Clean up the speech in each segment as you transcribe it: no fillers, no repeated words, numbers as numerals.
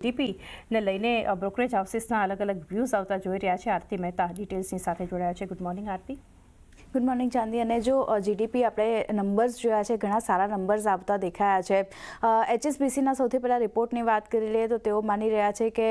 જીડીપીને લઈને બ્રોકરેજ હાઉસીસના અલગ અલગ વ્યૂઝ આવતા જોઈ રહ્યા છે. આરતી મહેતા ડિટેલ્સની સાથે જોડાયા છે. ગુડ મોર્નિંગ આરતી. ગુડ મોર્નિંગ ચાંદી. અને જો જીડીપી આપણે નંબર્સ જોયા છે, ઘણા સારા નંબર્સ આવતા દેખાયા છે. HSBCના સૌથી પહેલાં રિપોર્ટની વાત કરી લઈએ તો તેઓ માની રહ્યા છે કે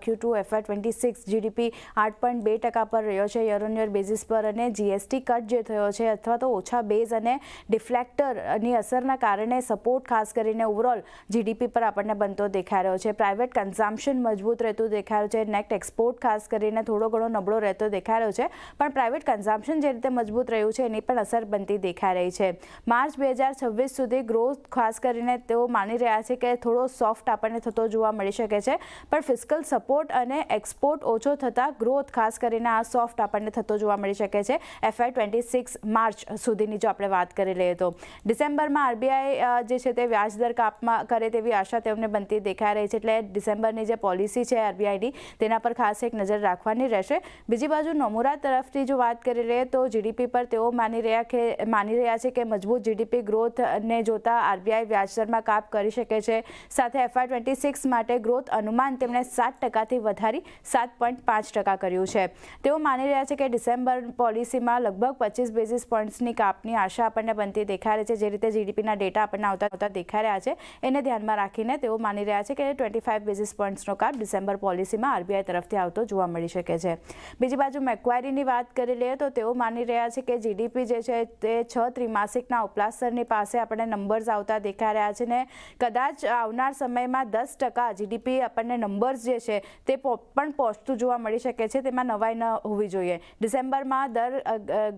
Q2 FY26 જીડીપી 8.2% પર રહ્યો છે યર ઓન યર બેઝિસ પર, અને જીએસટી કટ જે થયો છે અથવા તો ઓછા બેઝ અને ડિફ્લેક્ટરની અસરના કારણે સપોર્ટ ખાસ કરીને ઓવરઓલ જીડીપી પર આપણને બનતો દેખાઈ રહ્યો છે. પ્રાઇવેટ કન્ઝમ્પશન મજબૂત રહેતું દેખાઈ રહ્યું છે. નેટ એક્સપોર્ટ ખાસ કરીને થોડો ઘણો નબળો રહેતો દેખાઈ રહ્યો છે, પણ પ્રાઇવેટ કન્ઝમ્પશન જે રીતે મજબૂત રહ્યું છે એની પણ અસર બનતી દેખાઈ રહી છે. માર્ચ 2026 સુધી ગ્રોથ ખાસ કરીને તેઓ માની રહ્યા છે કે થોડો સોફ્ટ આપણને થતો જોવા મળી શકે છે, પણ ફિસ્કલ સપોર્ટ અને એક્સપોર્ટ ઓછો થતાં ગ્રોથ ખાસ કરીને આ સોફ્ટ આપણને થતો જોવા મળી શકે છે. FY26 માર્ચ સુધીની જો આપણે વાત કરી લઈએ તો ડિસેમ્બરમાં આરબીઆઈ જે છે તે વ્યાજદર કાપમાં કરે તેવી આશા તેમને બનતી દેખાઈ રહી છે. એટલે ડિસેમ્બરની જે પોલિસી છે આરબીઆઈની તેના પર ખાસ એક નજર રાખવાની રહેશે. બીજી બાજુ નોમુરા તરફથી જો વાત કરી લઈએ તો જીડીપી પર તેઓ માની રહ્યા છે કે મજબૂત જીડીપી ગ્રોથને જોતા આરબીઆઈ વ્યાજદરમાં કાપ કરી શકે છે. સાથે FY26 માટે ગ્રોથ અનુમાન તેમણે 7%થી વધારી 7.5% કર્યું છે. તેઓ માની રહ્યા છે કે ડિસેમ્બર પોલિસીમાં લગભગ 25 બેઝિસ પોઈન્ટ્સની કાપની આશા આપણને બનતી દેખાઈ રહી છે. જે રીતે જીડીપીના ડેટા આપણને આવતા દેખાઈ રહ્યા છે એને ધ્યાનમાં રાખીને તેઓ માની રહ્યા છે કે 25 બેઝિસ પોઈન્ટ્સનો કાપ ડિસેમ્બર પોલિસીમાં આરબીઆઈ તરફથી આવતો જોવા મળી શકે છે. બીજી બાજુ મેક્વારીની વાત કરી લઈએ તો તેઓ માની રહ્યા છે કે જીડીપી જે છે તે 6 ત્રિમાસિકના ઉપલા સ્તરની પાસે આપણને નંબર્સ આવતા દેખાઈ રહ્યા છે, ને કદાચ આવનાર સમયમાં 10% જીડીપી આપણને નંબર્સ જે છે તે પણ પહોંચતું જોવા મળી શકે છે. તેમાં નવાઈ ન હોવી જોઈએ. ડિસેમ્બરમાં દર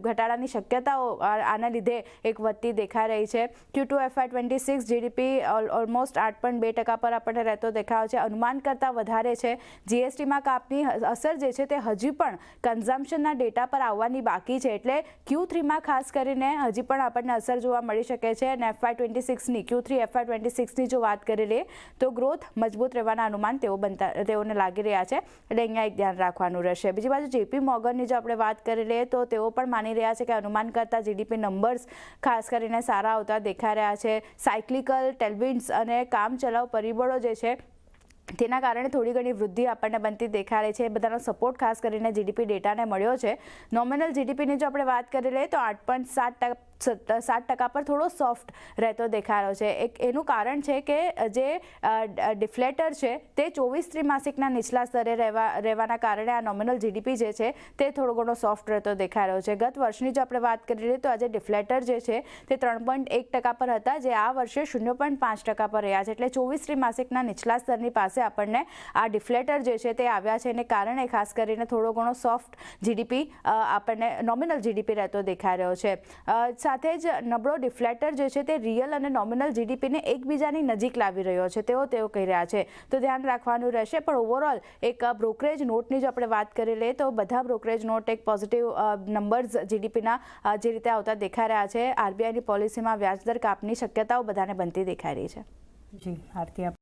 ઘટાડાની શક્યતાઓ આના લીધે એક વધતી દેખાઈ રહી છે. Q2 FY26 જીડીપી ઓલમોસ્ટ 8.2% પર આપણને રહેતો દેખાયો છે. અનુમાન કરતાં વધારે છે. જીએસટીમાં કાપની અસર જે છે તે હજી પણ કન્ઝમ્પશનના ડેટા પર આવવાની બાકી છે, એટલે Q3માં ખાસ કરીને હજી પણ આપણને અસર જોવા મળી શકે છે. અને FY26ની Q3 FY26ની જો વાત કરી લઈએ તો ગ્રોથ મજબૂત રહેવાના અનુમાન તેઓને લાગી રહ્યા છે, એટલે અહીંયા એક ધ્યાન રાખવાનું રહેશે. બીજી બાજુ JP મોર્ગનની જો આપણે વાત કરી લઈએ તો તેઓ પણ માની રહ્યા છે કે અનુમાન કરતાં જીડીપી નંબર્સ ખાસ કરીને સારા આવતા દેખાઈ રહ્યા છે. સાયક્લિકલ ટેલવિન્ડ્સ અને કામચલાઉ પરિબળો જે છે તેના કારણે થોડી ઘણી વૃદ્ધિ આપણને બનતી દેખાઈ રહી છે. એ બધાનો સપોર્ટ ખાસ કરીને જીડીપી ડેટાને મળ્યો છે. નોમિનલ જીડીપીની જો આપણે વાત કરી લઈએ તો 8.7% પર થોડો સોફ્ટ રહેતો દેખાયો છે. એનું કારણ છે કે જે ડિફ્લેટર છે તે 24 ત્રિમાસિકના નીચલા સ્તરે રહેવાના કારણે આ નોમિનલ જીડીપી જે છે તે થોડો ઘણો સોફ્ટ રહેતો દેખાઈ રહ્યો છે. ગત વર્ષની જો આપણે વાત કરી લઈએ તો આજે ડિફ્લેટર જે છે તે 3.1% પર હતા, જે આ વર્ષે 0.5% પર રહ્યા છે. એટલે 24 ત્રિમાસિકના નીચલા સ્તરની પાસે આપણને આ ડિફ્લેટર જે છે તે આવ્યા છે, એને કારણે ખાસ કરીને થોડો ઘણો સોફ્ટ જીડીપી આપણને નોમિનલ જીડીપી રહેતો દેખાઈ રહ્યો છે. સાથે જ નબળો ડિફ્લેટર જે છે તે રિયલ અને નોમિનલ જીડીપીને એકબીજાની નજીક લાવી રહ્યો છે તેઓ કહી રહ્યા છે, તો ધ્યાન રાખવાનું રહેશે. પણ ઓવરઓલ એક બ્રોકરેજ નોટની જો આપણે વાત કરી લઈએ તો બધા બ્રોકરેજ નોટ એક પોઝિટિવ નંબર્સ જીડીપીના જે રીતે આવતા દેખાઈ રહ્યા છે. આરબીઆઈની પોલિસીમાં વ્યાજદર કાપની શક્યતાઓ બધાને બનતી દેખાઈ રહી છે. જી આરતી.